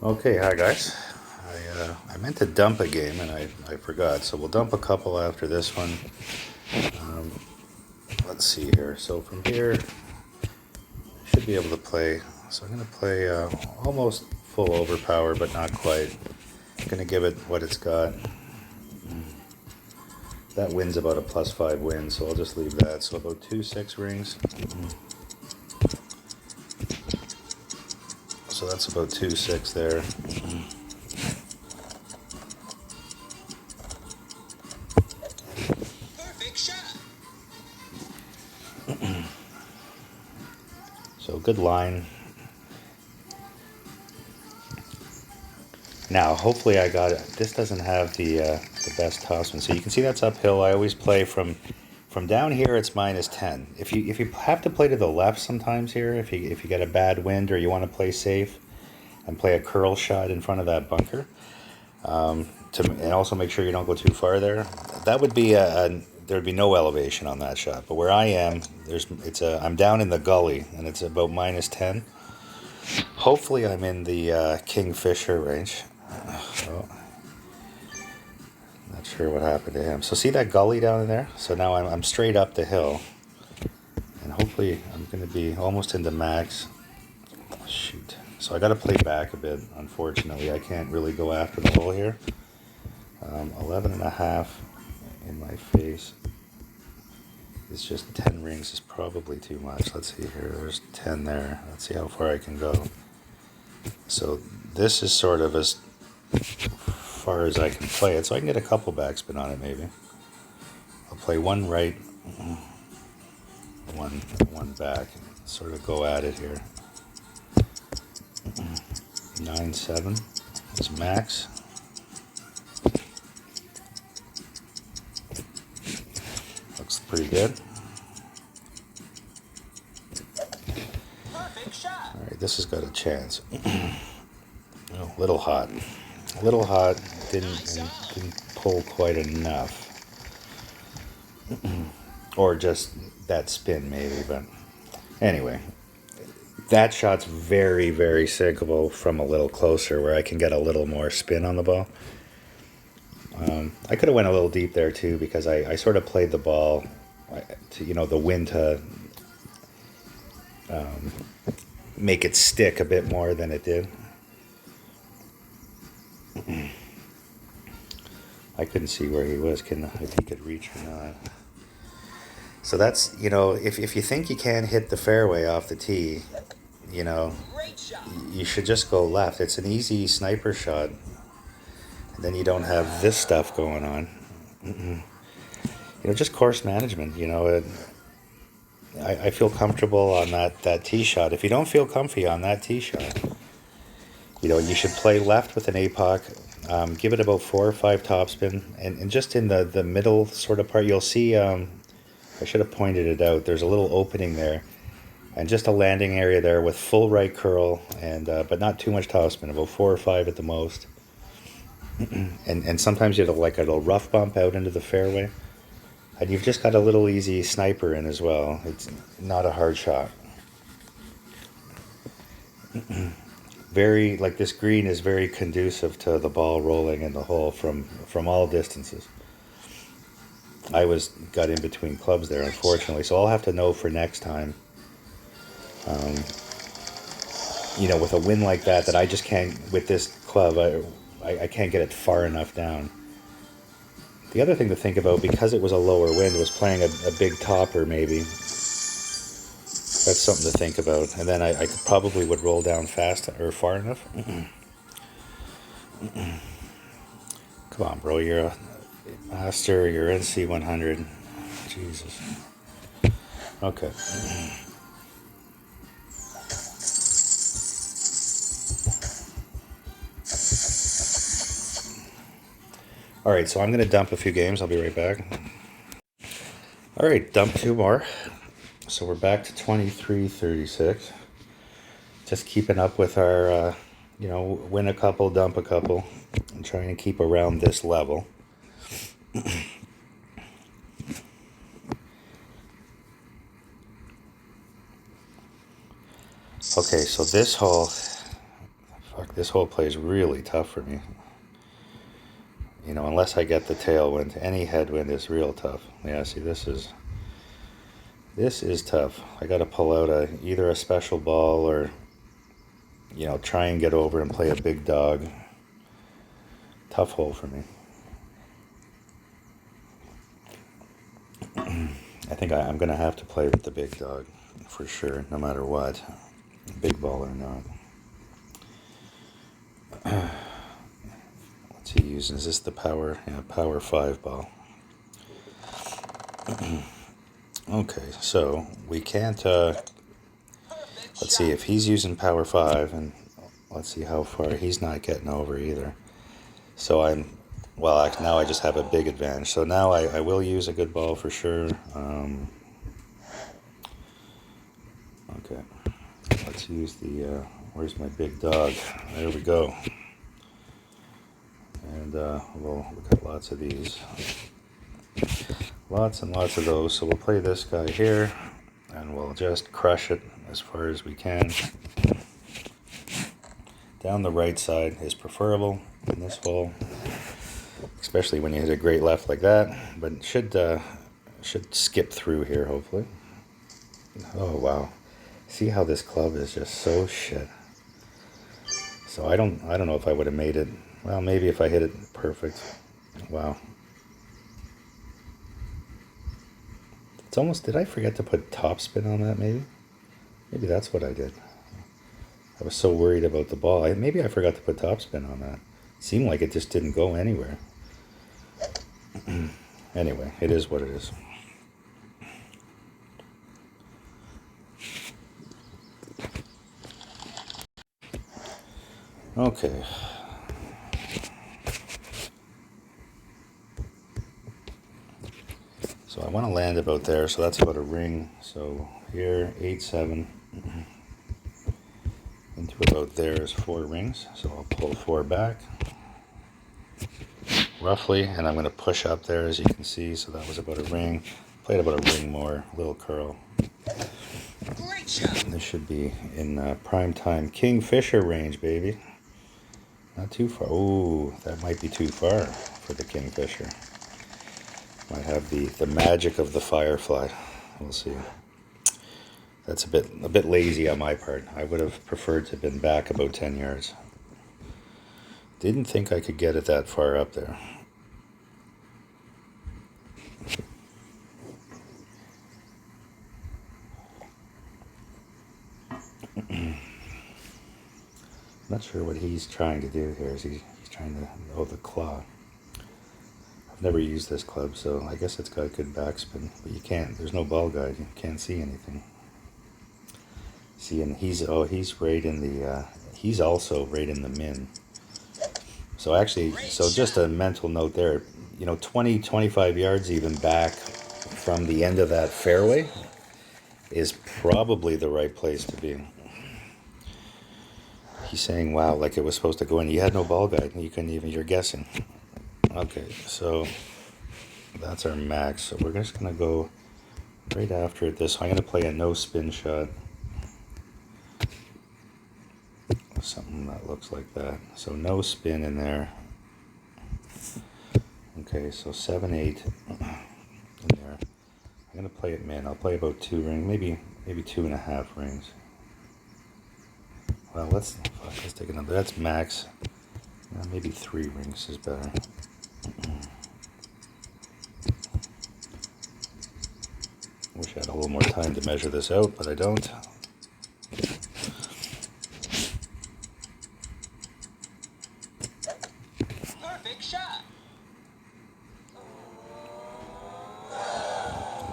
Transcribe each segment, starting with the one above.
Okay, hi guys. I meant to dump a game and I forgot, so we'll dump a couple after this one. Let's see here. So from here, I should be able to play. So I'm going to play almost full overpower, but not quite. I'm going to give it what it's got. That win's about a +5 win, so I'll just leave that. So about 2 6 rings. So that's about 2 6 there. Perfect shot. So good line. Now, hopefully I got it. This doesn't have the best topspin. So you can see that's uphill. I always play from down here, it's -10. If you have to play to the left sometimes here, if you get a bad wind or you want to play safe and play a curl shot in front of that bunker, and also make sure you don't go too far there, that would be there'd be no elevation on that shot. But where I am, I'm down in the gully and it's about -10. Hopefully I'm in the Kingfisher range. Oh, not sure what happened to him. So see that gully down there? So now I'm straight up the hill. And hopefully I'm going to be almost into max. Shoot. So I got to play back a bit. Unfortunately, I can't really go after the hole here. 11 and a half in my face. It's just 10 rings is probably too much. Let's see here. There's 10 there. Let's see how far I can go. So this is sort of as far as I can play it. So I can get a couple backspin on it maybe. I'll play one right, one back. Sort of go at it here. 9-7 is max. Looks pretty good. Perfect shot. All right, this has got a chance. A little hot. A little hot. Didn't pull quite enough. Or just that spin maybe, but anyway. That shot's very, very sinkable from a little closer where I can get a little more spin on the ball. I could have went a little deep there too because I sort of played the ball to, the wind to make it stick a bit more than it did. I couldn't see where he was, if he could reach or not. So that's, if you think you can hit the fairway off the tee, Great shot. you should just go left. It's an easy sniper shot. And then you don't have this stuff going on. Just course management. I feel comfortable on that tee shot. If you don't feel comfy on that tee shot, you should play left with an APOC. Give it about 4 or 5 topspin, and just in the middle sort of part, you'll see. I should have pointed it out. There's a little opening there, and just a landing area there with full right curl, and but not too much topspin. About 4 or 5 at the most. And sometimes you have like a little rough bump out into the fairway. And you've just got a little easy sniper in as well. It's not a hard shot. This green is very conducive to the ball rolling in the hole from all distances. I got in between clubs there, unfortunately, so I'll have to know for next time. With a win like that I just can't, with this club, I can't get it far enough down. The other thing to think about, because it was a lower wind, was playing a big topper maybe. That's something to think about. And then I probably would roll down fast or far enough. Come on, bro. You're a master. You're NC 100. Jesus. Okay. All right, so I'm going to dump a few games. I'll be right back. All right, dump 2 more. So we're back to 23-36. Just keeping up with our, win a couple, dump a couple, and trying to keep around this level. Okay, so this hole, fuck this hole plays really tough for me. You know, unless I get the tailwind, any headwind is real tough. Yeah, see, this is tough. I got to pull out either a special ball or, you know, try and get over and play a big dog. Tough hole for me. I think I'm going to have to play with the big dog for sure, no matter what, big ball or not. What's he using? Is this the power? Yeah, power 5 ball. Okay, so we can't, let's see if he's using power 5, and let's see how far he's not getting over either. So well, now I just have a big advantage. So now I will use a good ball for sure. Okay, let's use the, where's my big dog? There we go. And we'll look at lots of these. Lots and lots of those. So we'll play this guy here, and we'll just crush it as far as we can. Down the right side is preferable in this hole, especially when you hit a great left like that. But it should skip through here, hopefully. Oh wow! See how this club is just so shit. So I don't know if I would have made it. Well, maybe if I hit it perfect. Wow. It's almost, did I forget to put topspin on that maybe? Maybe that's what I did. I was so worried about the ball. Maybe I forgot to put topspin on that. It seemed like it just didn't go anywhere. Anyway, it is what it is. Okay. So I want to land about there, so that's about a ring. So here, 8-7. Into about there is 4 rings. So I'll pull 4 back, roughly, and I'm going to push up there, as you can see. So that was about a ring. Played about a ring more, a little curl. Great shot. This should be in prime time Kingfisher range, baby. Not too far. Ooh, that might be too far for the Kingfisher. Might have the magic of the Firefly. We'll see. That's a bit lazy on my part. I would have preferred to have been back about 10 yards. Didn't think I could get it that far up there. Not sure what he's trying to do here. He's trying to, oh, the claw. I've never used this club, so I guess it's got good backspin, but you can't, there's no ball guide, you can't see anything. See, and he's right in the, he's also right in the min. So actually, so just a mental note there, you know, 20, 25 yards even back from the end of that fairway is probably the right place to be. He's saying, wow, like it was supposed to go in. You had no ball guide, and you couldn't even, you're guessing. Okay, so that's our max. So we're just going to go right after it. I'm going to play a no spin shot. Something that looks like that. So no spin in there. Okay, so 7-8 in there. I'm going to play it min. I'll play about 2 rings, maybe 2.5 rings. Well, let's take another. That's max. Maybe 3 rings is better. Wish I had a little more time to measure this out, but I don't. Perfect shot.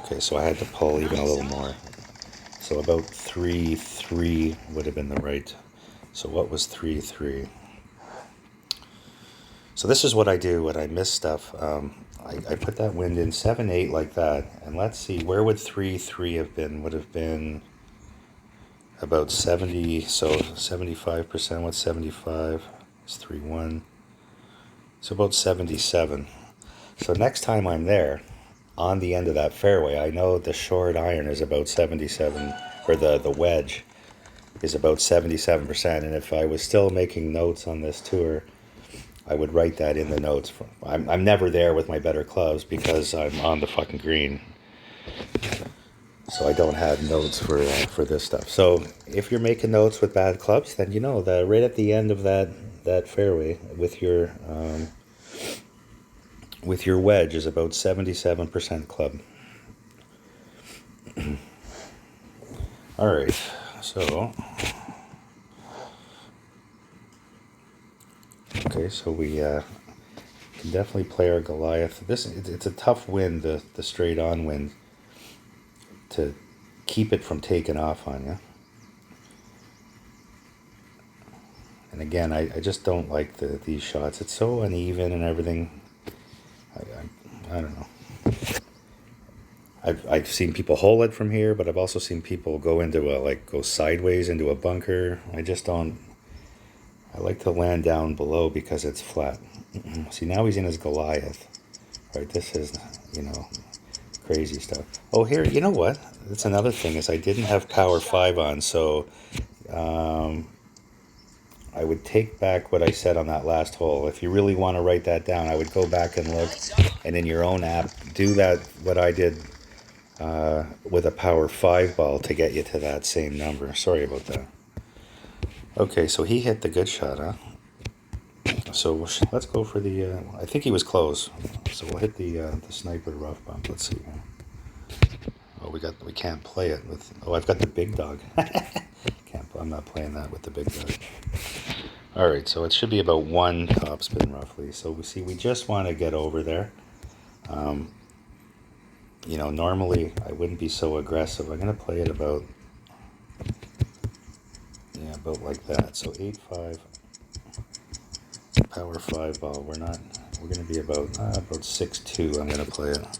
Okay, so I had to pull even a little more. So about 3-3 would have been the right. So what was 3-3? So this is what I do when I miss stuff. I put that wind in 7-8 like that, and let's see, where would 3-3 have been? Would have been about 70, so 75%. What's 75? It's 3-1. So about 77. So next time I'm there, on the end of that fairway, I know the short iron is about 77, or the wedge. is about 77%. And if I was still making notes on this tour, I would write that in the notes. I'm never there with my better clubs because I'm on the fucking green. So I don't have notes for this stuff. So if you're making notes with bad clubs, then you know that right at the end of that fairway with your wedge is about 77% club. All right, so okay, so we can definitely play our Goliath. It's a tough wind, the straight on wind, to keep it from taking off on you. And again, I just don't like these shots. It's so uneven and everything. I don't know. I've seen people hole it from here, but I've also seen people go go sideways into a bunker. I just don't. I like to land down below because it's flat. See, now he's in his Goliath. Right, this is, crazy stuff. Oh, here, you know what? That's another thing is I didn't have power 5 on, so I would take back what I said on that last hole. If you really want to write that down, I would go back and look, and in your own app, do that, what I did with a power 5 ball to get you to that same number. Sorry about that. Okay, so he hit the good shot, huh? So let's go for the, I think he was close. So we'll hit the sniper rough bump. Let's see. Oh, we can't play it with, I've got the big dog. I'm not playing that with the big dog. All right, so it should be about 1 topspin roughly. So we just want to get over there. Normally I wouldn't be so aggressive. I'm going to play it about like that. So 8-5, power 5 ball. We're going to be about 6-2. I'm going to play it.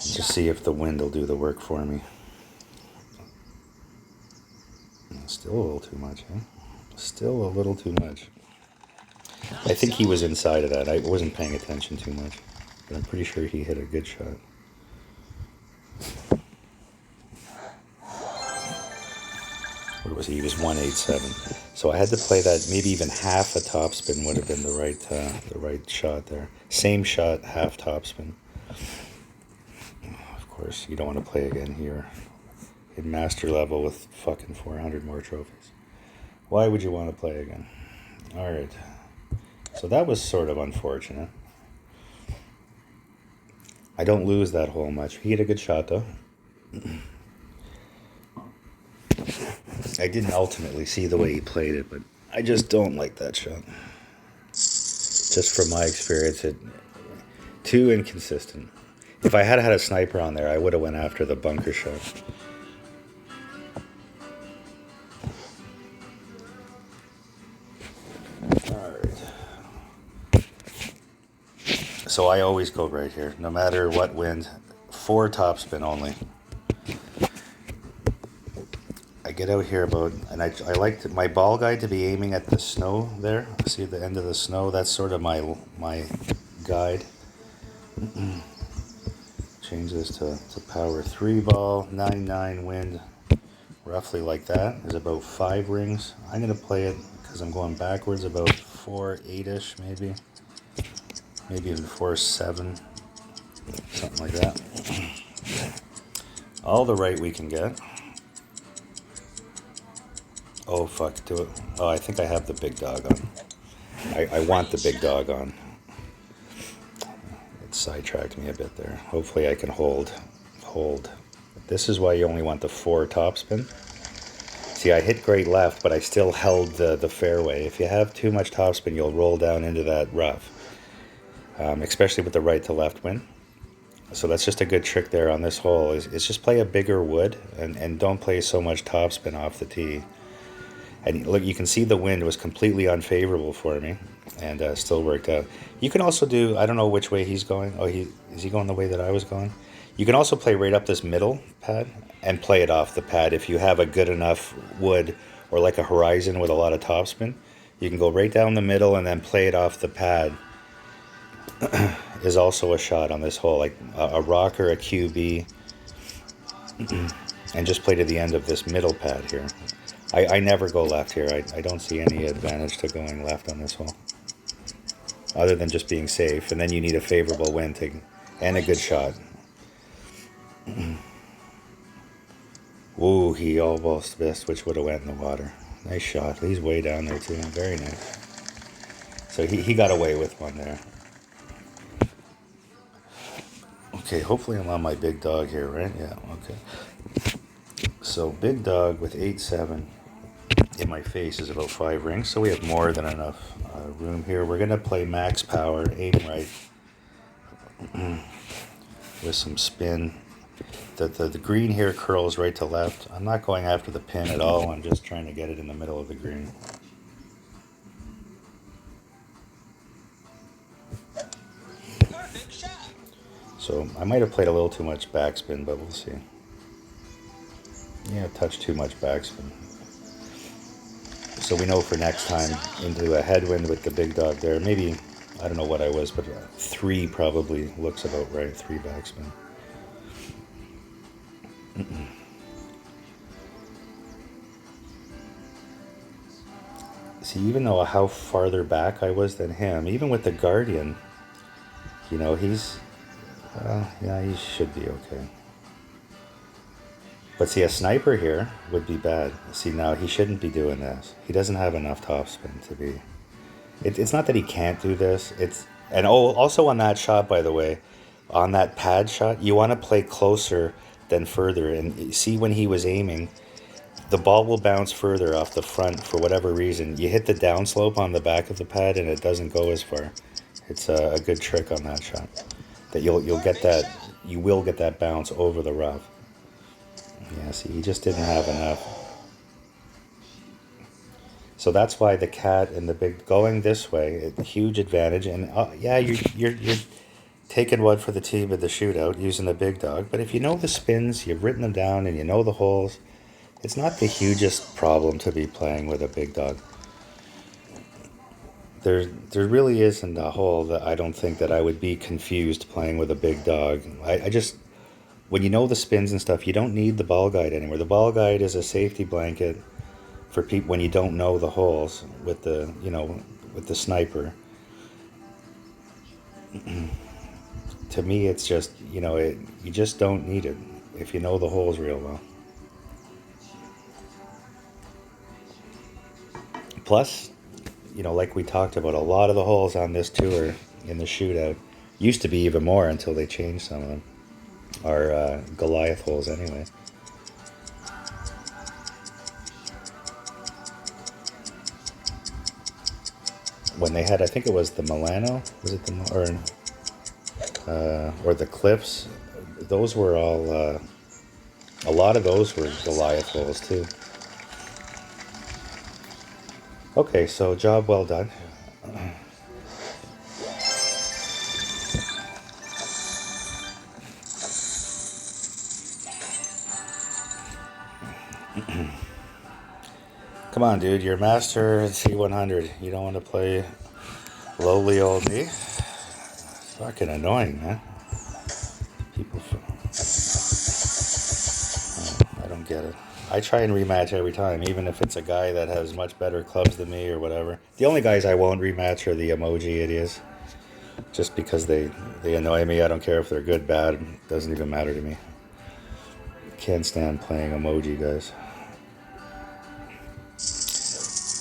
Just see if the wind will do the work for me. Still a little too much, huh? Still a little too much. I think he was inside of that. I wasn't paying attention too much, but I'm pretty sure he hit a good shot. What was he? He was 187. So I had to play that. Maybe even half a topspin would have been the right shot there. Same shot, half topspin. Of course, you don't want to play again here in master level with fucking 400 more trophies. Why would you want to play again? All right. So that was sort of unfortunate. I don't lose that hole much. He hit a good shot, though. I didn't ultimately see the way he played it, but I just don't like that shot. Just from my experience, too inconsistent. If I had had a sniper on there, I would have went after the bunker shot. So I always go right here, no matter what wind. 4 topspin only. I get out here and I like my ball guide to be aiming at the snow there. See the end of the snow? That's sort of my guide. Change this to power 3 ball, 9-9 wind, roughly like that. There's about 5 rings. I'm going to play it because I'm going backwards about 4-8-ish maybe. Maybe even 4-7, something like that. All the right we can get. Oh, fuck, do it. Oh, I think I have the big dog on. I want the big dog on. It sidetracked me a bit there. Hopefully I can hold. This is why you only want the 4 topspin. See, I hit great left, but I still held the fairway. If you have too much topspin, you'll roll down into that rough. Especially with the right to left wind. So that's just a good trick there on this hole is just play a bigger wood and don't play so much topspin off the tee. And look, you can see the wind was completely unfavorable for me and still worked out. You can also do, I don't know which way he's going. Oh, is he going the way that I was going? You can also play right up this middle pad and play it off the pad if you have a good enough wood or like a horizon with a lot of topspin. You can go right down the middle and then play it off the pad. is also a shot on this hole, like a rocker, a QB, and just play to the end of this middle pad here. I never go left here. I don't see any advantage to going left on this hole, other than just being safe, and then you need a favorable wind and a good shot. Ooh, he almost missed, which would have went in the water. Nice shot. He's way down there too. Very nice. So he got away with one there. Okay, hopefully I'm on my big dog here, right? Yeah, okay. So big dog with 8-7 in my face is about 5 rings, so we have more than enough room here. We're gonna play max power, aim right, with some spin. The green here curls right to left. I'm not going after the pin at all. I'm just trying to get it in the middle of the green. Perfect shot. So I might have played a little too much backspin, but we'll see. Yeah, touch too much backspin. So we know for next time, into a headwind with the big dog there. Maybe, I don't know what I was, but 3 probably looks about right. 3 backspin. See, even though how farther back I was than him, even with the Guardian, you know, he's, yeah, he should be okay. But see, a sniper here would be bad. See, now he shouldn't be doing this. He doesn't have enough topspin to be. It's not that he can't do this. And also on that shot, by the way, on that pad shot, you want to play closer than further. And see, when he was aiming, the ball will bounce further off the front for whatever reason. You hit the downslope on the back of the pad, and it doesn't go as far. It's a good trick on that shot. That you'll get that, you will get that bounce over the rough. Yeah, see, he just didn't have enough. So that's why the cat and the big going this way, a huge advantage. And yeah, you're taking one for the team in the shootout using the big dog. But if you know the spins, you've written them down, and you know the holes, it's not the hugest problem to be playing with a big dog. There really isn't a hole that I don't think that I would be confused playing with a big dog. I just, when you know the spins and stuff, you don't need the ball guide anymore. The ball guide is a safety blanket for people when you don't know the holes with the, you know, with the sniper. To me, it's just, you know, you just don't need it if you know the holes real well. Plus, you know, like we talked about, a lot of the holes on this tour in the shootout used to be even more until they changed some of them. Are Goliath holes anyway. When they had, I think it was the Milano, was it the, or the Cliffs? Those were all, a lot of those were Goliath holes too. Okay, so job well done. Come on, dude, you're master at C100. You don't want to play lowly old me? It's fucking annoying, man. People, I don't get it. I try and rematch every time, even if it's a guy that has much better clubs than me or whatever. The only guys I won't rematch are the emoji idiots. Just because they annoy me. I don't care if they're good, bad. It doesn't even matter to me. Can't stand playing emoji guys.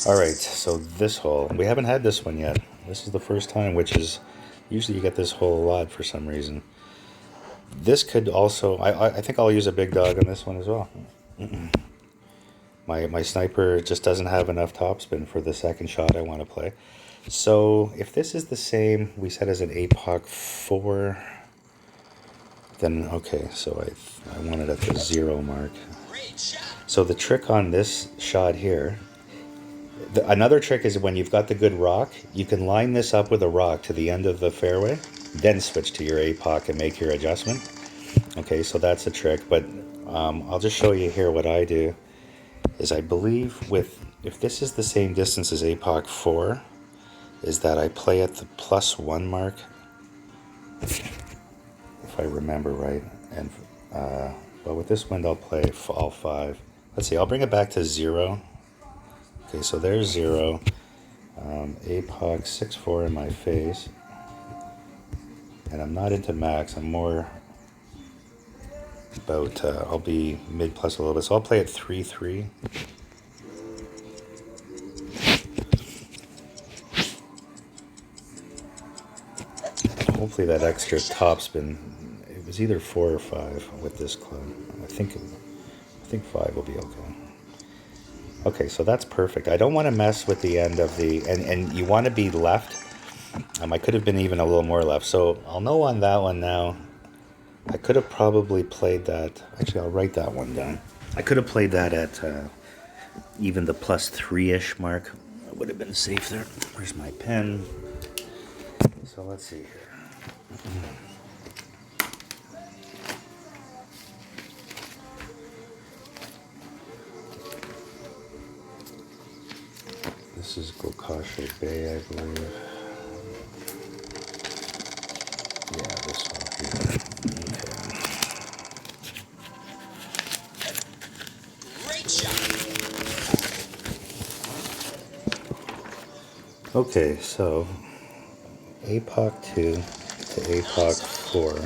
Alright, so this hole. We haven't had this one yet. This is the first time, which is... Usually you get this hole a lot for some reason. This could also... I think I'll use a big dog on this one as well. My sniper just doesn't have enough topspin for the second shot I want to play. So if this is the same we said as an APOC 4, then okay, so I want it at the 0 mark. So the trick on this shot here, another trick is when you've got the good rock, you can line this up with a rock to the end of the fairway, then switch to your APOC and make your adjustment. Okay, so that's a trick, but I'll just show you here what I do. Is I believe if this is the same distance as APOC 4, is that I play at the +1 mark if I remember right. And well, with this wind, I'll play all 5. Let's see, I'll bring it back to 0. Okay, so there's 0. APOC 6-4 in my face. And I'm not into max, I'm more about, I'll be mid plus a little bit. So I'll play it 3-3. Hopefully that extra topspin, it was either 4 or 5 with this club. I think 5 will be okay. Okay, so that's perfect. I don't want to mess with the end of the, and you want to be left. I could have been even a little more left. So I'll know on that one now. I could have probably played that. Actually, I'll write that one down. I could have played that at even the +3-ish mark. That would have been safe there. Where's my pen? So let's see here. This is Gokasho Bay, I believe. Yeah, this one here. Great shot. Okay, so APOC 2 to APOC 4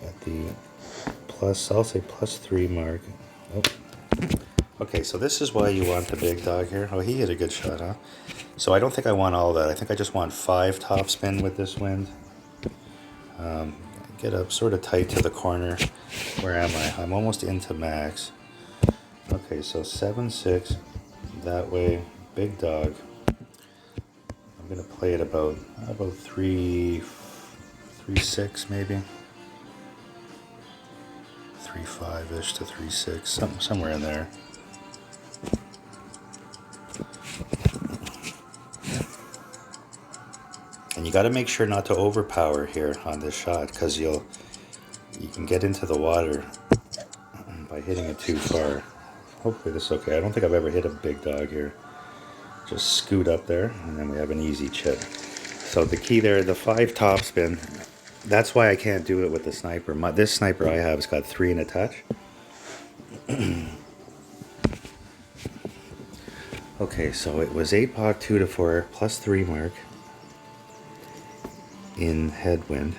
at the plus, I'll say +3 mark. Oh. Okay, so this is why you want the big dog here. Oh, he hit a good shot, huh? So I don't think I want all that. I think I just want 5 topspin with this wind. Get up sort of tight to the corner. Where am I? I'm almost into max. Okay, so 7-6 that way, big dog. I'm gonna play it about 3-6 maybe. 3-5-ish to 3-6, somewhere in there. And you got to make sure not to overpower here on this shot, because you can get into the water by hitting it too far. Hopefully this is okay. I don't think I've ever hit a big dog here. Just scoot up there, and then we have an easy chip. So the key there, the 5 topspin, that's why I can't do it with the sniper. This sniper I have has got 3 and a touch. Okay, so it was APOC 2 to 4 +3 mark in headwind.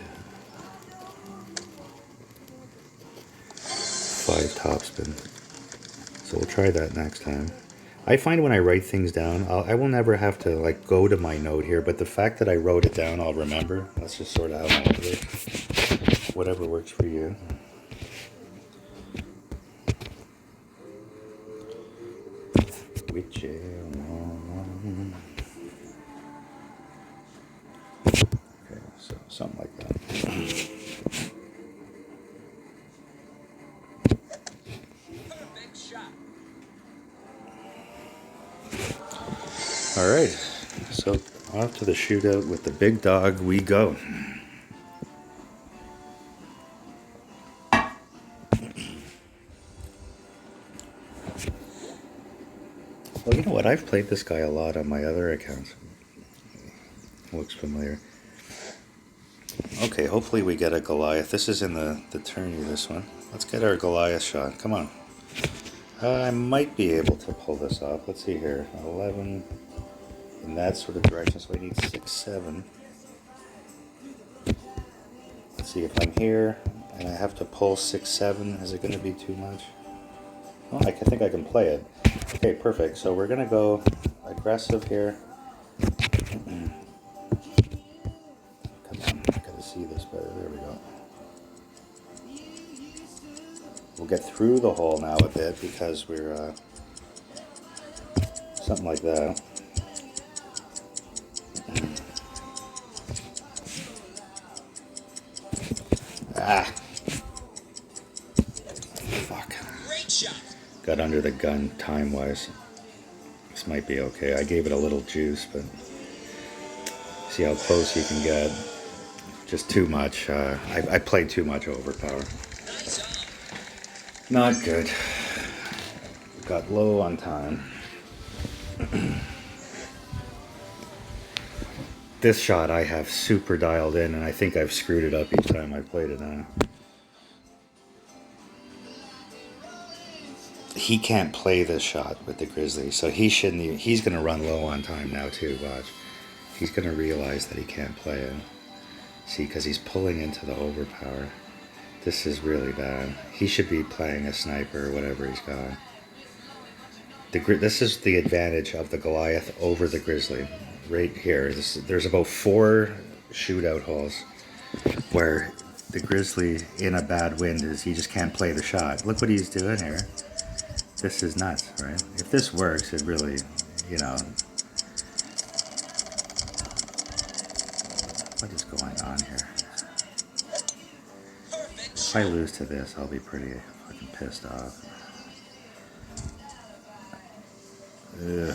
5 topspin. So we'll try that next time. I find when I write things down, I will never have to like go to my note here, but the fact that I wrote it down, I'll remember. That's just sort of how I do it. Whatever works for you. Whichever one. Okay, so something like that. Perfect shot. All right, so off to the shootout with the big dog we go. Well, you know what? I've played this guy a lot on my other accounts. Looks familiar. Okay, hopefully we get a Goliath. This is in the tourney, this one. Let's get our Goliath shot. Come on. I might be able to pull this off. Let's see here. 11 in that sort of direction, so I need 6, 7. Let's see if I'm here and I have to pull 6, 7. Is it going to be too much? Oh, I think I can play it. Okay, perfect. So we're going to go aggressive here. Come on, I gotta see this better. There we go. We'll get through the hole now a bit because we're something like that. Ah, fuck. Great shot. Got under the gun time-wise. This might be okay. I gave it a little juice, but see how close you can get. Just too much. I played too much overpower. Nice on. Not good. Got low on time. This shot I have super dialed in, and I think I've screwed it up each time I played it on. He can't play this shot with the Grizzly, so he shouldn't even, he's going to run low on time now too, watch. He's going to realize that he can't play it. See, because he's pulling into the overpower. This is really bad. He should be playing a sniper or whatever he's got. This is the advantage of the Goliath over the Grizzly. Right here, there's about 4 shootout holes where the Grizzly in a bad wind is he just can't play the shot. Look what he's doing here. This is nuts, right? If this works, it really, you know, what is going on here? If I lose to this, I'll be pretty fucking pissed off. Ugh.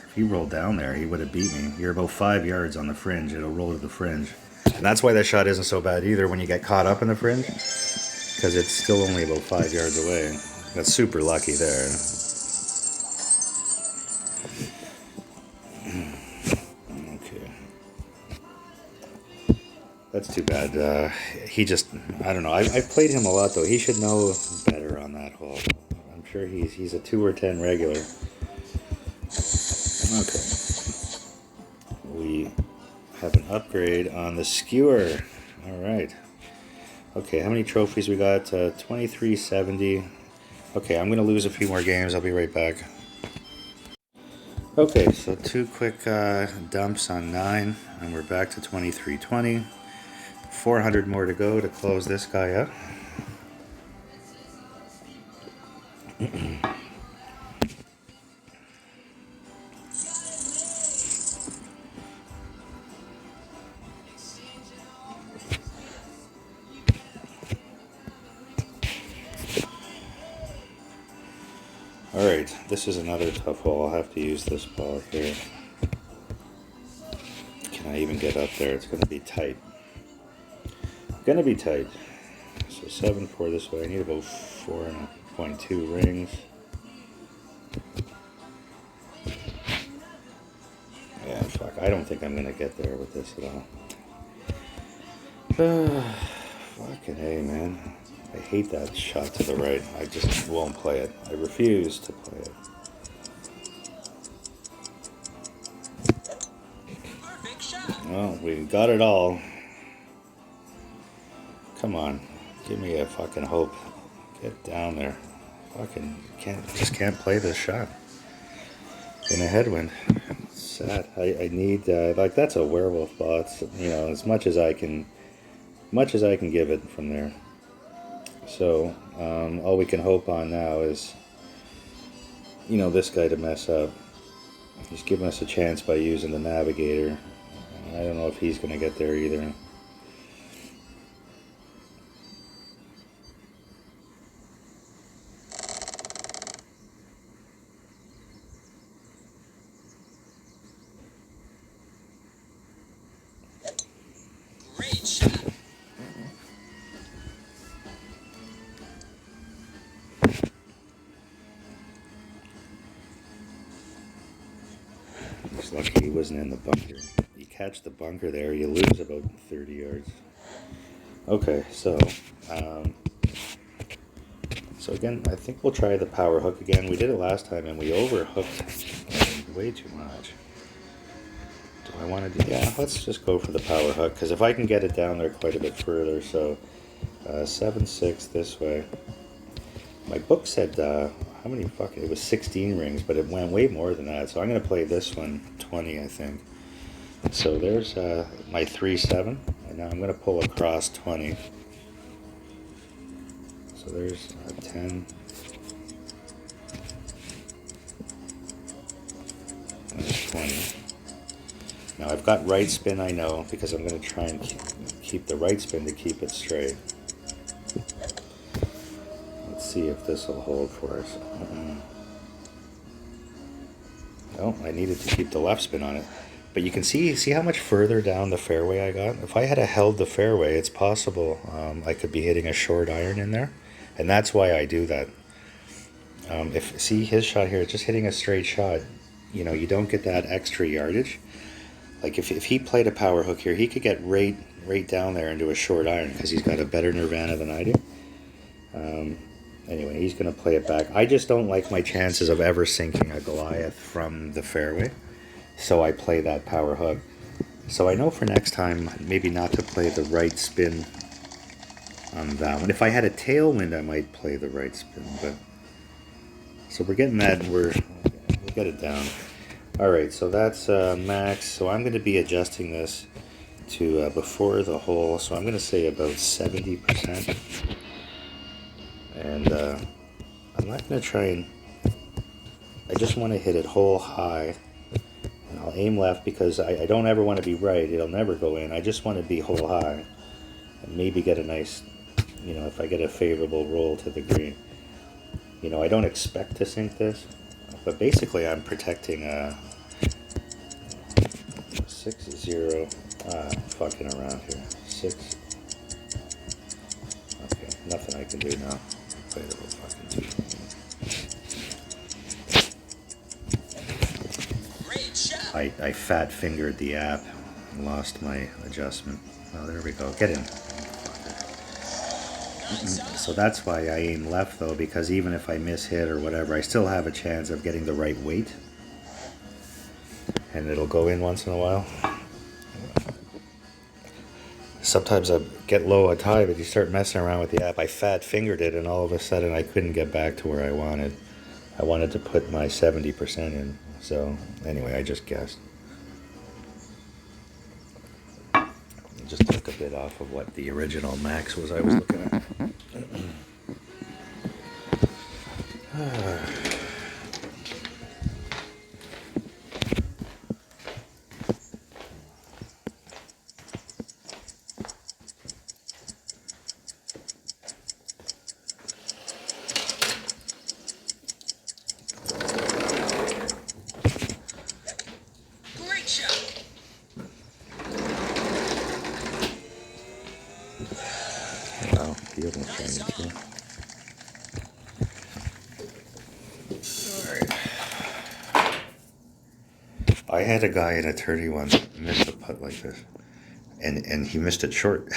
If he rolled down there, he would have beat me. You're about 5 yards on the fringe. It'll roll to the fringe. And that's why that shot isn't so bad either when you get caught up in the fringe. Because it's still only about 5 yards away. That's super lucky there. Okay. That's too bad. He just, I don't know. I've played him a lot though. He should know better on that hole. I'm sure he's a 2 or 10 regular. Okay. We have an upgrade on the skewer. Alright. Okay, how many trophies we got? 2370. Okay, I'm going to lose a few more games. I'll be right back. Okay, so 2 quick dumps on 9, and we're back to 2320. 400 more to go to close this guy up. Alright, this is another tough hole. I'll have to use this ball here. Can I even get up there? It's going to be tight. Gonna be tight. So 7-4 this way. I need about 4.2 rings. Yeah, fuck. I don't think I'm gonna get there with this at all. Fucking A, man. I hate that shot to the right. I just won't play it. I refuse to play it. Perfect shot. Well, we got it all. Come on. Give me a fucking hope. Get down there. Fucking just can't play this shot. In a headwind. It's sad. I need, like, that's a werewolf ball. It's, you know, as much as I can give it from there. So, all we can hope on now is, you know, this guy to mess up. He's giving us a chance by using the navigator. I don't know if he's going to get there either. Great shot. He's lucky he wasn't in the bunker. You catch the bunker there, you lose about 30 yards. Okay, so again, I think we'll try the power hook again. We did it last time and we overhooked way too much. Do I want to do? Yeah, let's just go for the power hook because if I can get it down there quite a bit further, so 7-6 this way. My book said how many fucking, it was 16 rings, but it went way more than that. So I'm going to play this one 20, I think. So there's my 3-7, and now I'm going to pull across 20. So there's 10. And there's 20. Now I've got right spin, I know, because I'm going to try and keep the right spin to keep it straight. Let's see if this will hold for us. No, I needed to keep the left spin on it. But you can see how much further down the fairway I got? If I had held the fairway, it's possible I could be hitting a short iron in there. And that's why I do that. See his shot here, just hitting a straight shot, you know, you don't get that extra yardage. Like if he played a power hook here, he could get right down there into a short iron because he's got a better Nirvana than I do. Anyway, he's going to play it back. I just don't like my chances of ever sinking a Goliath from the fairway, so I play that power hook. So I know for next time maybe not to play the right spin on that one. If I had a tailwind, I might play the right spin, but so we're getting that. We'll get it down. All right, so that's max. So I'm going to be adjusting this to before the hole. So I'm going to say about 70%. And I'm not going to try and, I just want to hit it hole high. And I'll aim left because I don't ever want to be right. It'll never go in. I just want to be hole high and maybe get a nice, you know, if I get a favorable roll to the green. You know, I don't expect to sink this, but basically I'm protecting 6-0, fucking around here. 6. Okay, nothing I can do now. Play the whole fucking two. Great shot. I fat fingered the app and lost my adjustment. Oh, there we go. Get in. So that's why I aim left though, because even if I miss hit or whatever, I still have a chance of getting the right weight. And it'll go in once in a while. Sometimes I get low at high, but you start messing around with the app. I fat fingered it, and all of a sudden I couldn't get back to where I wanted. I wanted to put my 70% in. So anyway, I just guessed. Just took a bit off of what the original max was I was looking at. Great shot. Wow, field was shining too. I had a guy in a 31 miss a putt like this, and he missed it short.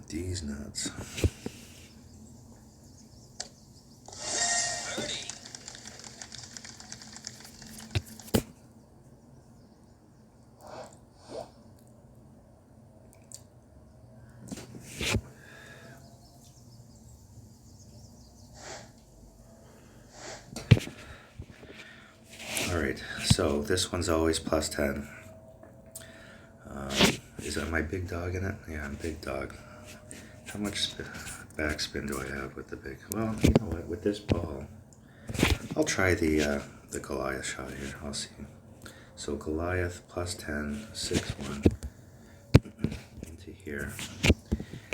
These nuts. Birdie. All right, so this one's always plus 10. Is that my big dog in it? Yeah, I'm big dog. How much backspin do I have with the big? Well, you know what? With this ball, I'll try the Goliath shot here. I'll see. So Goliath plus 10, 6-1 into here.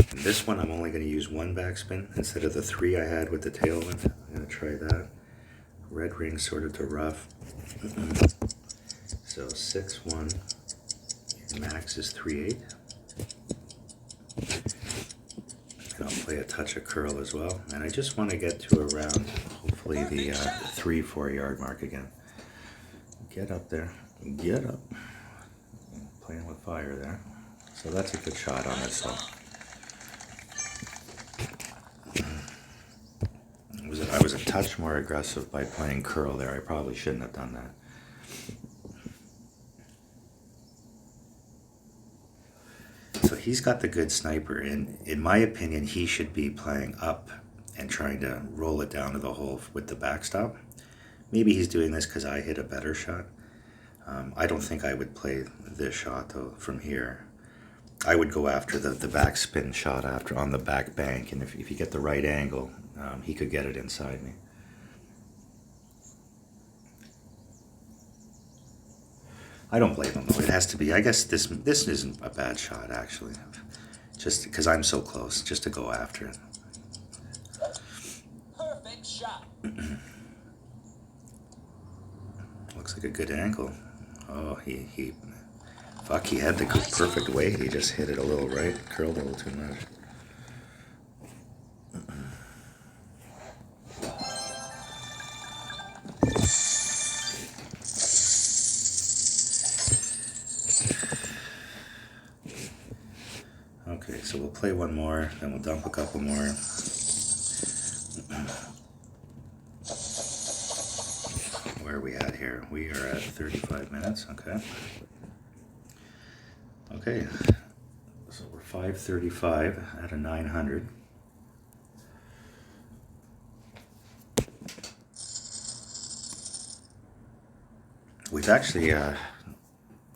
And this one, I'm only going to use one backspin instead of the 3 I had with the tailwind. I'm going to try that. Red ring sort of to rough. So 6-1. Max is 3-8. And I'll play a touch of curl as well. And I just want to get to around, hopefully, the 3-4 yard mark again. Get up there. Get up. Playing with fire there. So that's a good shot on this hole. I was a touch more aggressive by playing curl there. I probably shouldn't have done that. So he's got the good sniper, and in my opinion, he should be playing up and trying to roll it down to the hole with the backstop. Maybe he's doing this because I hit a better shot. I don't think I would play this shot though from here. I would go after the backspin shot after on the back bank, and if you get the right angle, he could get it inside me. I don't blame him though. It has to be. I guess this isn't a bad shot actually, just because I'm so close. Just to go after it. Perfect shot. looks like a good angle. Oh, fuck, he had the perfect weight. He just hit it a little right, curled a little too much. Okay, so we'll play one more, then we'll dump a couple more. Where are we at here? We are at 35 minutes, okay. Okay, so we're 535 out of 900. We've actually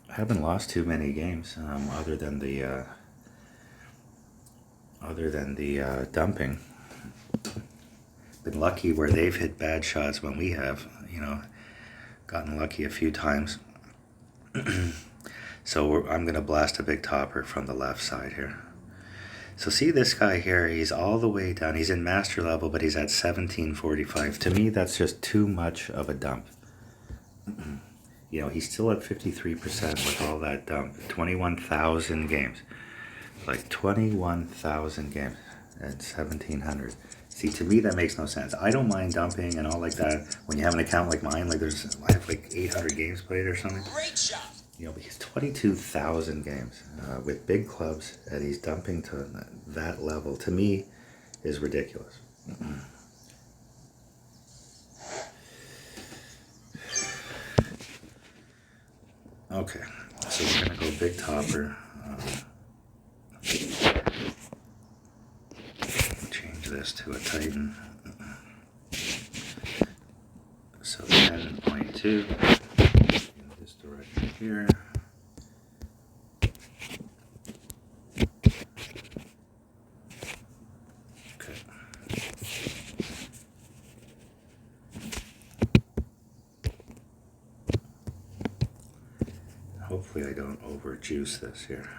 haven't lost too many games, other than the dumping. Been lucky where they've hit bad shots when we have, gotten lucky a few times. So I'm gonna blast a big topper from the left side here. So see this guy here, he's all the way down. He's in master level, but he's at 1745. To me, that's just too much of a dump. He's still at 53% with all that dump. 21,000 games. Like 21,000 games at 1,700. See, to me, that makes no sense. I don't mind dumping and all like that. When you have an account like mine, I have like 800 games played or something. Great shot. But he's 22,000 games with big clubs, and he's dumping to that level. To me, is ridiculous. Okay, so we're gonna go big topper. Change this to a Titan. So 10.2 in this direction here. Okay. Hopefully I don't overjuice this here.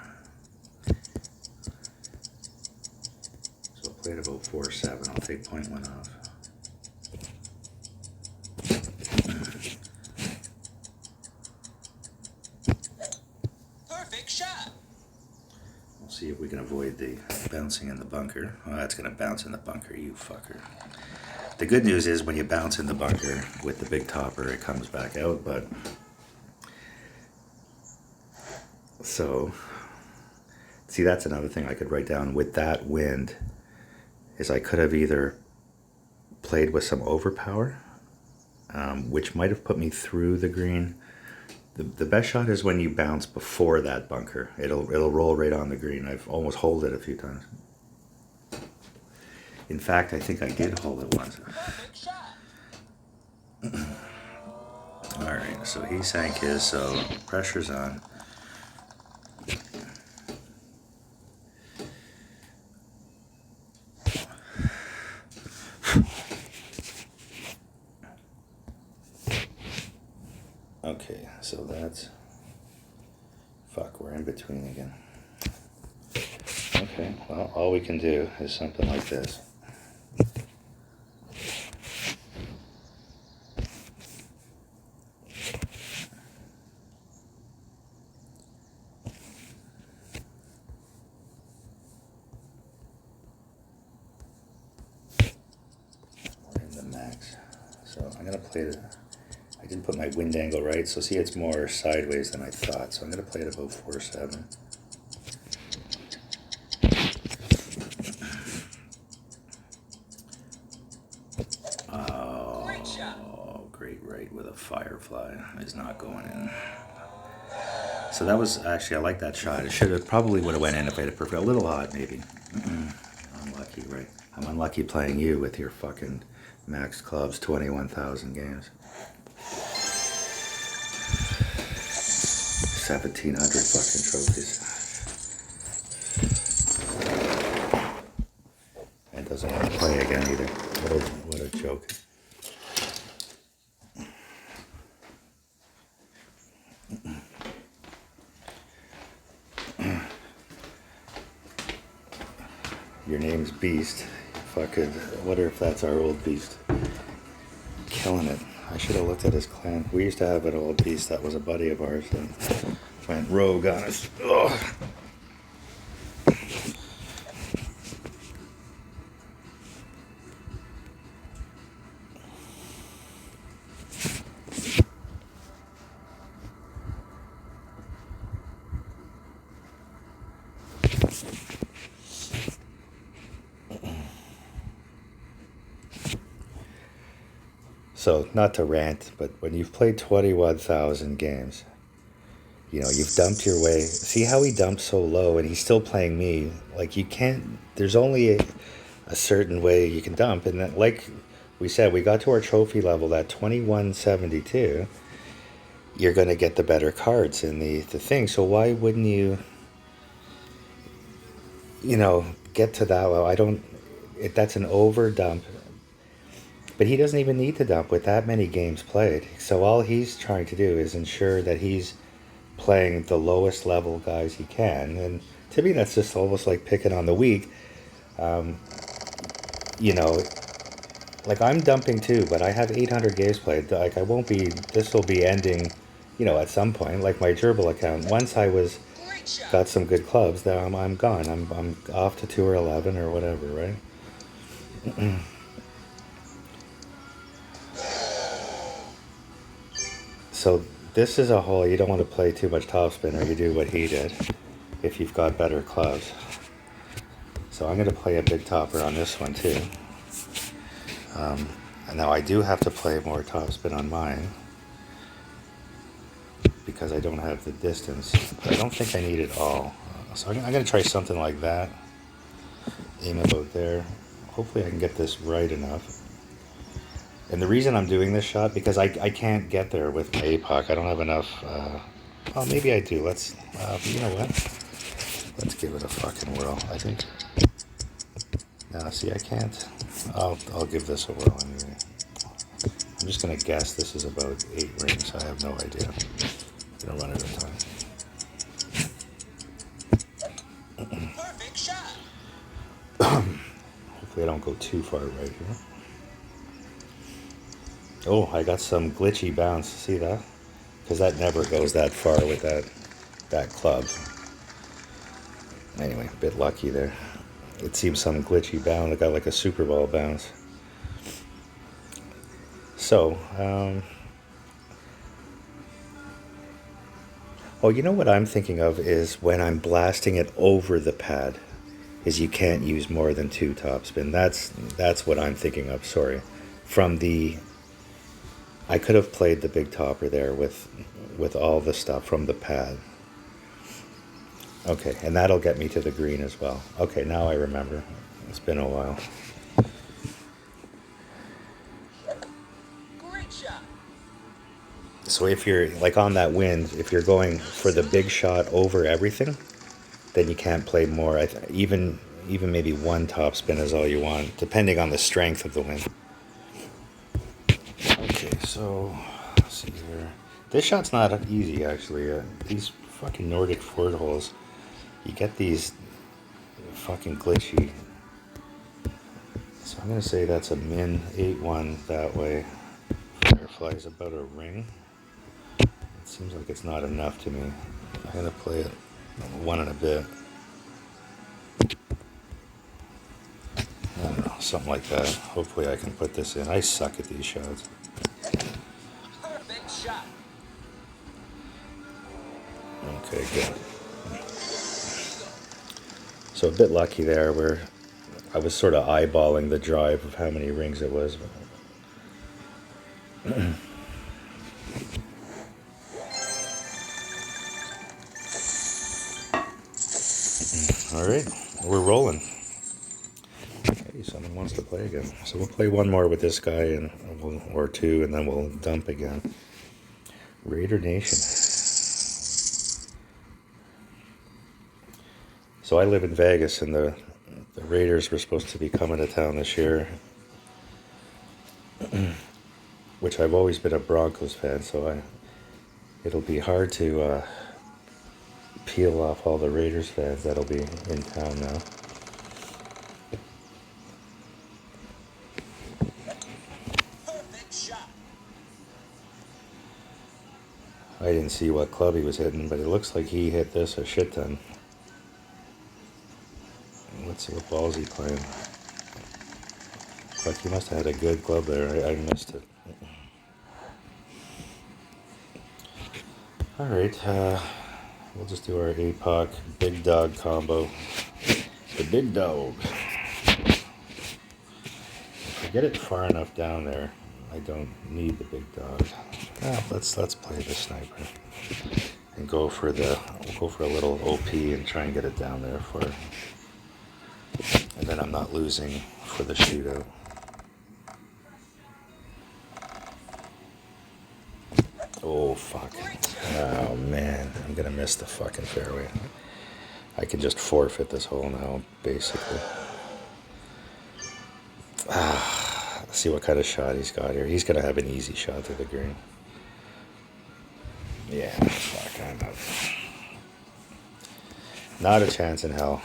So I'll play it about 4.7. I'll take 0.1 off. Perfect shot. We'll see if we can avoid the bouncing in the bunker. Oh, that's going to bounce in the bunker, you fucker. The good news is when you bounce in the bunker with the big topper, it comes back out, but... So, see, that's another thing I could write down with that wind, is I could have either played with some overpower, which might have put me through the green. The best shot is when you bounce before that bunker. It'll roll right on the green. I've almost holed it a few times. In fact, I think I did hold it once. Perfect shot. Alright, so he sank his, so pressure's on. Okay, so that's... Fuck, we're in between again. Okay, well, all we can do is something like this. We're in the max. So I'm gonna play it. I didn't put my wind angle right, so see, it's more sideways than I thought. So I'm gonna play it about 4.7. Oh, great right with a firefly is not going in. So that was actually, I like that shot. It probably would have went in if I had a little odd maybe. Unlucky, right? I'm unlucky playing you with your fucking max clubs, 21,000 games. 1,700 fucking trophies. And doesn't want to play again either. What a joke. Your name's Beast. Fucking, wonder if that's our old Beast. Killing it. I should have looked at his clan. We used to have an old beast that was a buddy of ours and went rogue on us. Ugh. So, not to rant, but when you've played 21,000 games, you know, you've dumped your way. See how he dumped so low and he's still playing me? Like, you can't, there's only a certain way you can dump. And that, like we said, we got to our trophy level, that 2172. You're going to get the better cards in the thing. So, why wouldn't you, you know, get to that level? I don't, that's an over dump. But he doesn't even need to dump with that many games played. So all he's trying to do is ensure that he's playing the lowest level guys he can. And to me, that's just almost like picking on the weak. You know, like I'm dumping too, but I have 800 games played. Like I won't be, this will be ending, you know, at some point. Like my gerbil account, once I was, Great shot. got some good clubs, then I'm gone. I'm off to tour 11 or whatever, right? So this is a hole you don't want to play too much topspin, or you do what he did if you've got better clubs. So I'm going to play a big topper on this one too. And now I do have to play more topspin on mine because I don't have the distance. But I don't think I need it all. So I'm going to try something like that. Aim about there. Hopefully I can get this right enough. And the reason I'm doing this shot, because I can't get there with my APOC. I don't have enough. Well, maybe I do. Let's, you know what? Let's give it a fucking whirl. I think. No, see, I can't. I'll give this a whirl anyway. I'm just gonna guess this is about 8 rings. I have no idea. I'm gonna run out of time. Perfect shot. Hopefully I don't go too far right here. Oh, I got some glitchy bounce. See that? Because that never goes that far with that club. Anyway, a bit lucky there. It seems some glitchy bounce. I got like a Super Bowl bounce. So, oh, you know what I'm thinking of is when I'm blasting it over the pad, is you can't use more than 2 topspin. That's what I'm thinking of. Sorry, from the. I could have played the big topper there with all the stuff from the pad. Okay, and that'll get me to the green as well. Okay, now I remember. It's been a while. Great shot. So if you're like on that wind, if you're going for the big shot over everything, then you can't play more. Even maybe 1 topspin is all you want, depending on the strength of the wind. Okay, so let's see here. This shot's not easy actually. These fucking Nordic fort holes, you get these fucking glitchy. So I'm gonna say that's a min 8-1 that way. Firefly's about a ring. It seems like it's not enough to me. I'm gonna play it 1 and a bit. I don't know, something like that. Hopefully I can put this in. I suck at these shots. Perfect shot. Okay, good. So a bit lucky there where I was sort of eyeballing the drive of how many rings it was. All right, we're rolling. Hey, someone wants to play again. So we'll play one more with this guy or 2, and then we'll dump again. Raider Nation. So I live in Vegas, and the Raiders were supposed to be coming to town this year, which I've always been a Broncos fan, so it'll be hard to peel off all the Raiders fans that'll be in town now. Perfect shot. I didn't see what club he was hitting, but it looks like he hit this a shit ton. Let's see what balls he playing. Fuck, he must have had a good club there. I missed it. Alright, we'll just do our APOC big dog combo. The big dog. If I get it far enough down there, I don't need the big dog. Let's play the sniper and go for a little OP and try and get it down there for, and then I'm not losing for the shootout. Oh fuck! Oh man, I'm gonna miss the fucking fairway. I can just forfeit this hole now, basically. Let's see what kind of shot he's got here. He's gonna have an easy shot to the green. Yeah, fuck, I'm out. Not a chance in hell.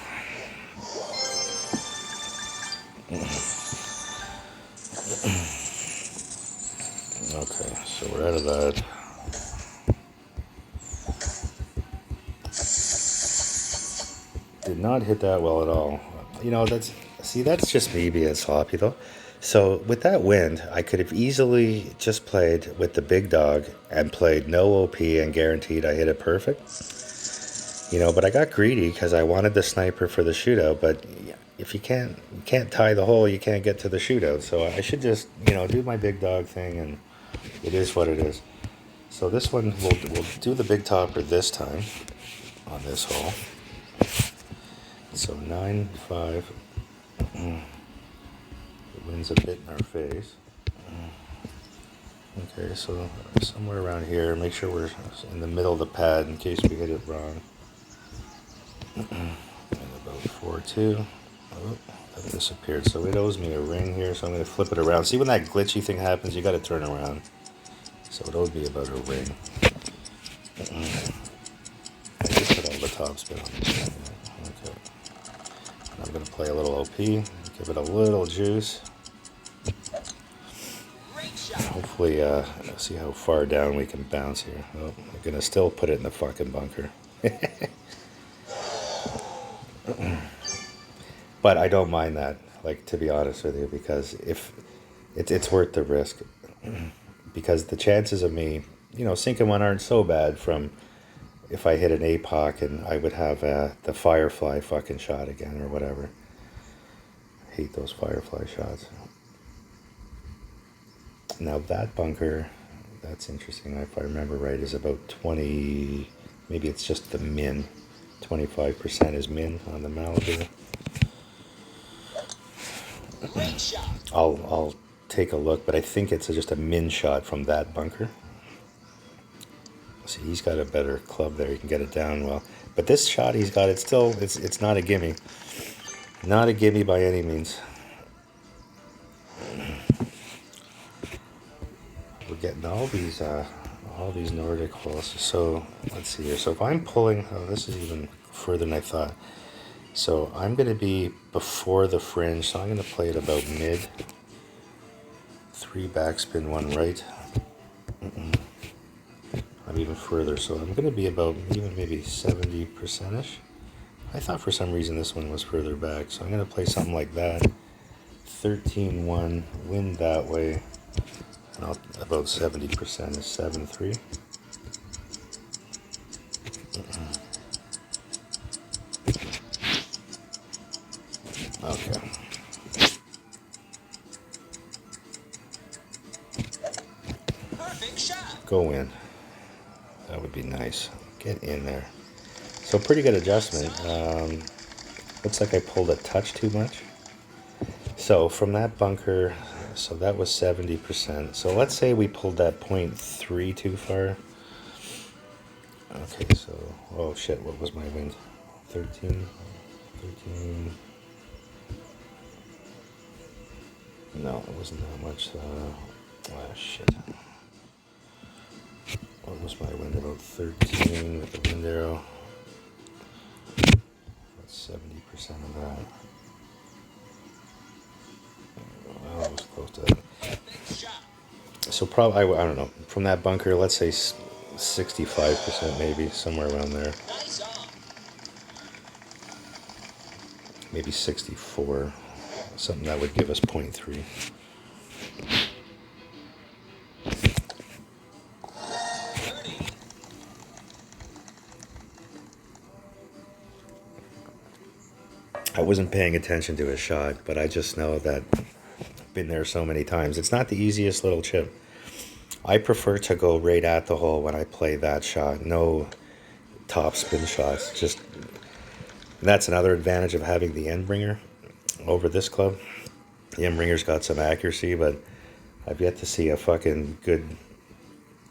Okay, so we're out of that. Did not hit that well at all. You know, that's just me being sloppy though. So with that wind, I could have easily just played with the big dog and played no OP and guaranteed I hit it perfect. You know, but I got greedy because I wanted the sniper for the shootout. But if you can't tie the hole, you can't get to the shootout. So I should just, you know, do my big dog thing, and it is what it is. So this one, we'll do the big topper this time on this hole. So 9-5. The wind's a bit in our face. Okay, so somewhere around here. Make sure we're in the middle of the pad in case we hit it wrong. And about 4-2. Oh, that disappeared. So it owes me a ring here, so I'm going to flip it around. See, when that glitchy thing happens, you got to turn around. So it owes me about a ring. I just put all the top spin on this one. Okay. And I'm going to play a little OP, give it a little juice. Hopefully, see how far down we can bounce here. Oh, I'm going to still put it in the fucking bunker. But I don't mind that, like, to be honest with you, because if it's worth the risk. Because the chances of me, you know, sinking one aren't so bad from if I hit an APOC and I would have the Firefly fucking shot again or whatever. I hate those Firefly shots. Now that bunker, that's interesting, if I remember right, is about 20, maybe it's just the min. 25% is min on the Malibu. Great shot. I'll take a look, but I think it's just a min shot from that bunker. See, he's got a better club there. He can get it down well. But this shot he's got, it's not a gimme. Not a gimme by any means. We're getting all these Nordic holes. So let's see here. So if I'm pulling, oh, this is even further than I thought. So I'm going to be before the fringe. So I'm going to play it about mid. 3 backspin, 1 right. I'm even further, so I'm going to be about even maybe 70%ish. I thought for some reason this one was further back, so I'm going to play something like that. 13-1, wind that way, and about 70% is 7-3. Okay. Perfect shot. Go in. That would be nice. Get in there. So pretty good adjustment. Looks like I pulled a touch too much. So from that bunker, so that was 70%. So let's say we pulled that 0.3 too far. Okay, so, oh shit, what was my wind? 13. No, it wasn't that much. Oh shit. What was my wind? About 13 with the wind arrow. That's 70% of that. Well, it was close to that. Perfect shot. So probably, I don't know, from that bunker, let's say 65% maybe, somewhere around there. Nice on. Maybe 64. Something that would give us 0.3. I wasn't paying attention to his shot, but I just know that I've been there so many times. It's not the easiest little chip. I prefer to go right at the hole when I play that shot. No top spin shots. Just that's another advantage of having the end bringer over this club. The end bringer's got some accuracy, but I've yet to see a fucking good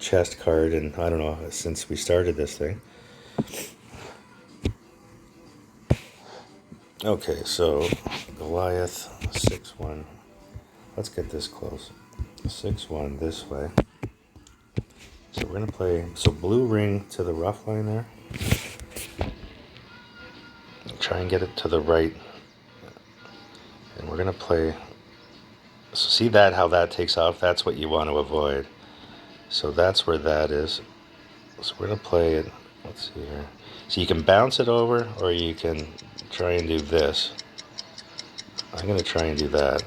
chest card, and I don't know, since we started this thing. Okay, so Goliath 6-1. Let's get this close. 6-1 this way. So we're gonna play. So blue ring to the rough line there. Try and get it to the right, and we're gonna play. So see that how that takes off? That's what you want to avoid. So that's where that is. So we're gonna play it. Let's see here. So you can bounce it over, or you can try and do this. I'm gonna try and do that.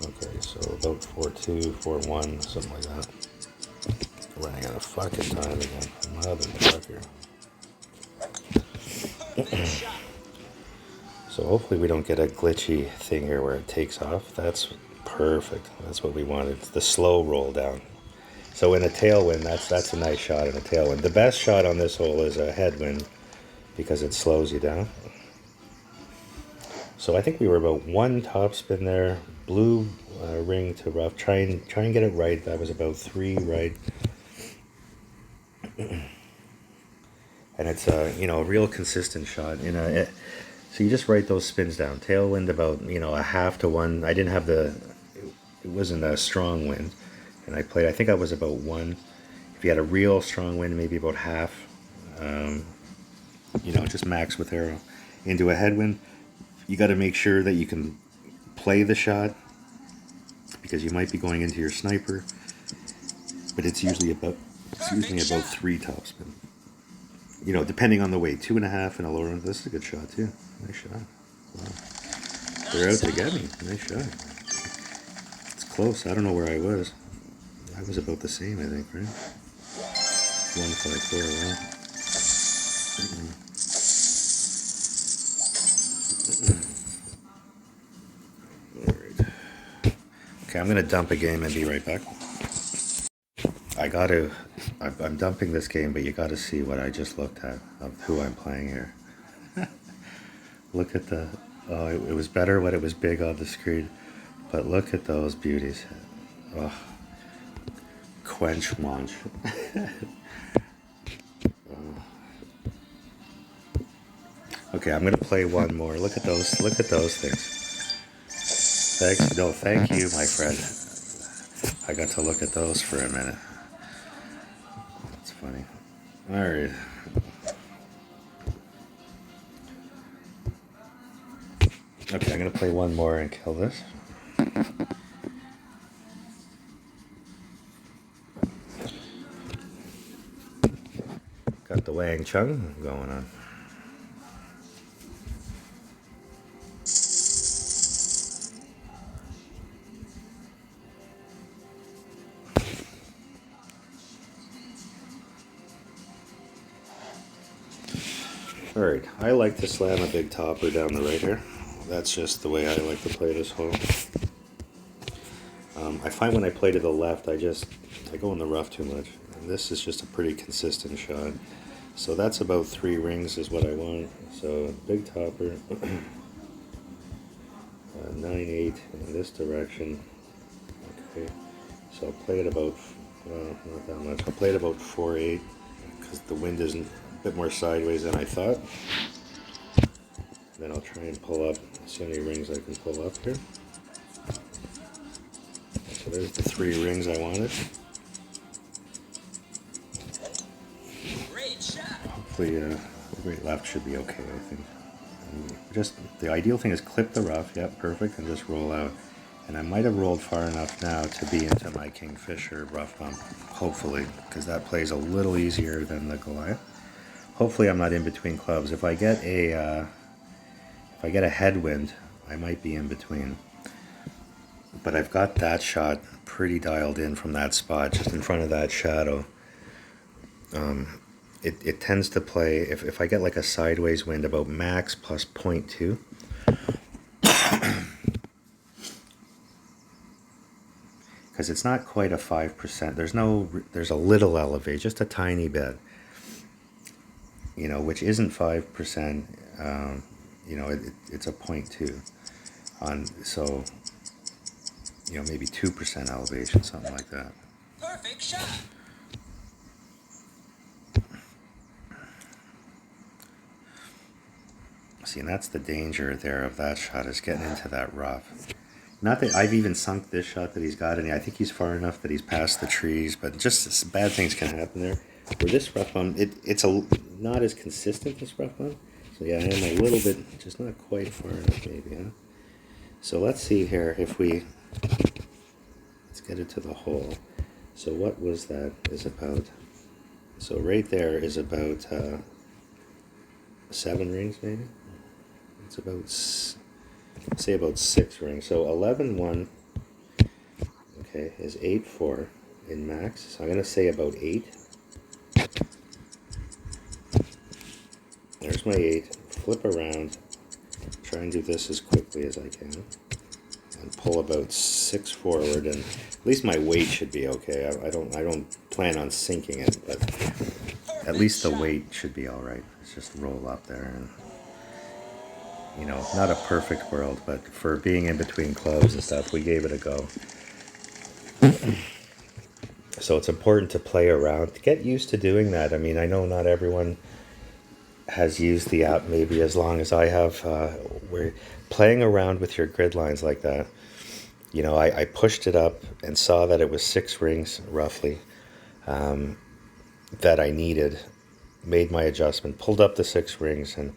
Okay, so about 4-2, 4-1, something like that. Running out of fucking time again, motherfucker. Perfect shot. So hopefully we don't get a glitchy thing here where it takes off. That's perfect. That's what we wanted. The slow roll down. So in a tailwind, that's a nice shot in a tailwind. The best shot on this hole is a headwind because it slows you down. So I think we were about one top spin there. Blue ring to rough. Try and get it right. That was about 3 right. And it's a real consistent shot. So you just write those spins down. Tailwind about a half to 1. I didn't have it wasn't a strong wind, and I think I was about 1. If you had a real strong wind, maybe about half. Just max with arrow. Into a headwind, you got to make sure that you can play the shot because you might be going into your sniper, but it's usually about 3 top spin. Depending on the weight, 2.5 and a lower one. This is a good shot too. Nice shot. Wow. They're out to get me. Nice shot. It's close. I don't know where I was. I was about the same, I think, right? 154. Wow. All right. Okay, I'm gonna dump a game and be right back. I'm dumping this game, but you gotta see what I just looked at of who I'm playing here. Look at it was better when it was big on the screen, but look at those beauties. Oh, quench munch. Okay, I'm gonna play one more. Look at those things. Thank you, my friend. I got to look at those for a minute. That's funny. All right. Okay, I'm gonna play one more and kill this. Got the Wang Chung going on. Alright, I like to slam a big topper down the right here. That's just the way I like to play this hole. I find when I play to the left, I go in the rough too much. And this is just a pretty consistent shot. So that's about 3 rings is what I want. So big topper, 9-8 in this direction. Okay, so I'll play it about, not that much. I'll play it about 4-8 because the wind isn't a bit more sideways than I thought. Then I'll try and pull up, see how many rings I can pull up here. So there's the 3 rings I wanted. Great shot. Hopefully, right left should be okay, I think. Just the ideal thing is clip the rough, yeah, perfect, and just roll out. And I might have rolled far enough now to be into my Kingfisher rough bump, hopefully, because that plays a little easier than the Goliath. Hopefully I'm not in between clubs. If I get a headwind, I might be in between. But I've got that shot pretty dialed in from that spot, just in front of that shadow. It tends to play, if I get like a sideways wind, about max plus 0.2. Because it's not quite a 5%. There's a little elevate, just a tiny bit, which isn't 5%. It's a 0.2 on, so, maybe 2% elevation, something like that. Perfect shot. See, and that's the danger there of that shot, is getting into that rough. Not that I've even sunk this shot that he's got in. I think he's far enough that he's past the trees, but just bad things can happen there. Where this rough bump, it's not as consistent, this rough bump. So yeah, I am a little bit, just not quite far enough maybe, huh? So let's see here if let's get it to the hole. So what was that is about? So right there is about 7 rings maybe? It's about, say about 6 rings. So 11-1, okay, is 8-4 in max. So I'm going to say about 8. There's my 8. Flip around. Try and do this as quickly as I can. And pull about 6 forward. And at least my weight should be okay. I don't plan on sinking it, but at least the weight should be alright. Let's just roll up there and, not a perfect world, but for being in between clubs and stuff, we gave it a go. So it's important to play around, to get used to doing that. I mean, I know not everyone has used the app maybe as long as I have. Where playing around with your grid lines like that, I pushed it up and saw that it was 6 rings roughly that I needed, made my adjustment, pulled up the 6 rings, and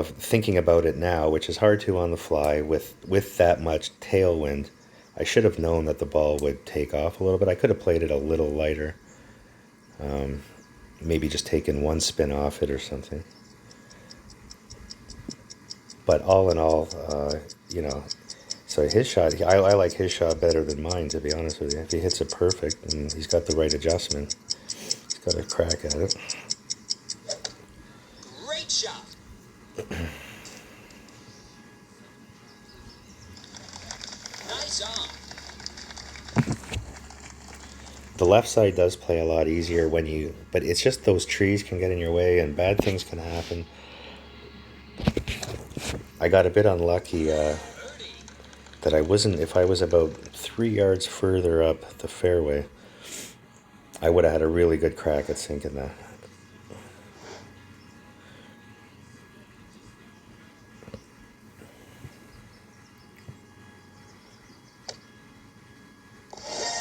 thinking about it now, which is hard to on the fly with that much tailwind, I should have known that the ball would take off a little bit. I could have played it a little lighter, maybe just taken 1 spin off it or something. But all in all, so his shot, I like his shot better than mine, to be honest with you. If he hits it perfect and he's got the right adjustment, he's got a crack at it. Great shot. Nice on. The left side does play a lot easier but it's just those trees can get in your way and bad things can happen. I got a bit unlucky that if I was about 3 yards further up the fairway, I would have had a really good crack at sinking that.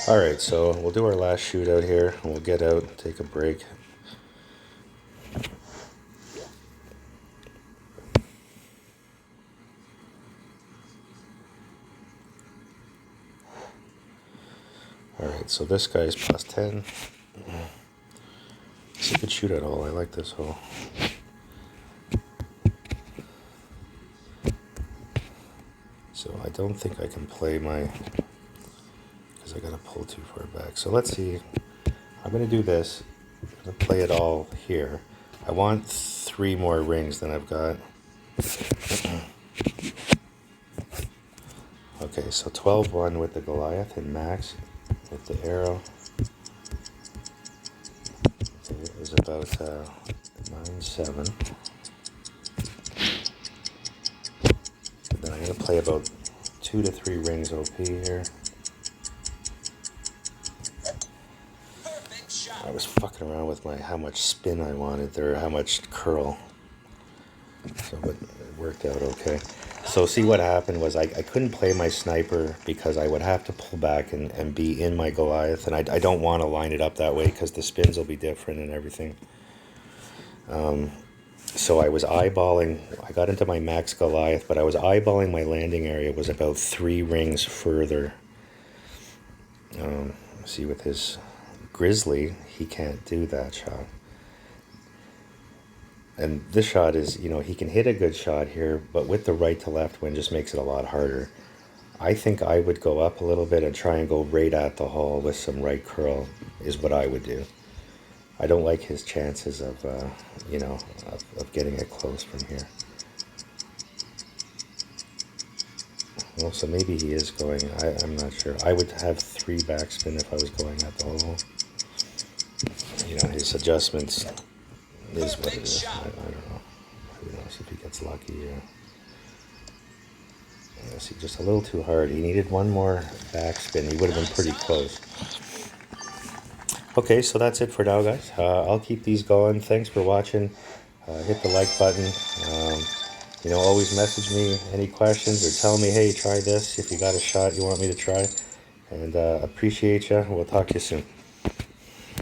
Alright, so we'll do our last shootout here, and we'll get out, take a break. Alright, so this guy's plus 10. It's a good shootout hole, I like this hole. So I don't think I can play my, because I gotta pull too far back. So let's see, I'm gonna do this, I'm gonna play it all here. I want 3 more rings than I've got. Okay, so 12-1 with the Goliath and max with the arrow. So it was about 9-7. Then I'm gonna play about 2 to 3 rings OP here. Perfect shot. I was fucking around with how much spin I wanted there, how much curl. So it worked out okay. So see what happened was I couldn't play my sniper because I would have to pull back and be in my Goliath, and I don't want to line it up that way because the spins will be different and everything. So I was eyeballing, I got into my max Goliath, but I was eyeballing my landing area was about 3 rings further. See, with his Grizzly, he can't do that shot. And this shot is, you know, he can hit a good shot here, but with the right to left wind just makes it a lot harder. I think I would go up a little bit and try and go right at the hole with some right curl is what I would do. I don't like his chances of, you know, of getting it close from here. Well, so maybe he is going, I'm not sure. I would have 3 backspin if I was going at the hole. You know, his adjustments is what it is. I don't know. Who knows if he gets lucky. Yeah, see, just a little too hard. He needed one more backspin. He would have been pretty close. Okay, so that's it for now, guys. I'll keep these going. Thanks for watching. Hit the like button. You know, always message me any questions or tell me, hey, try this if you got a shot you want me to try. And appreciate you. We'll talk to you soon.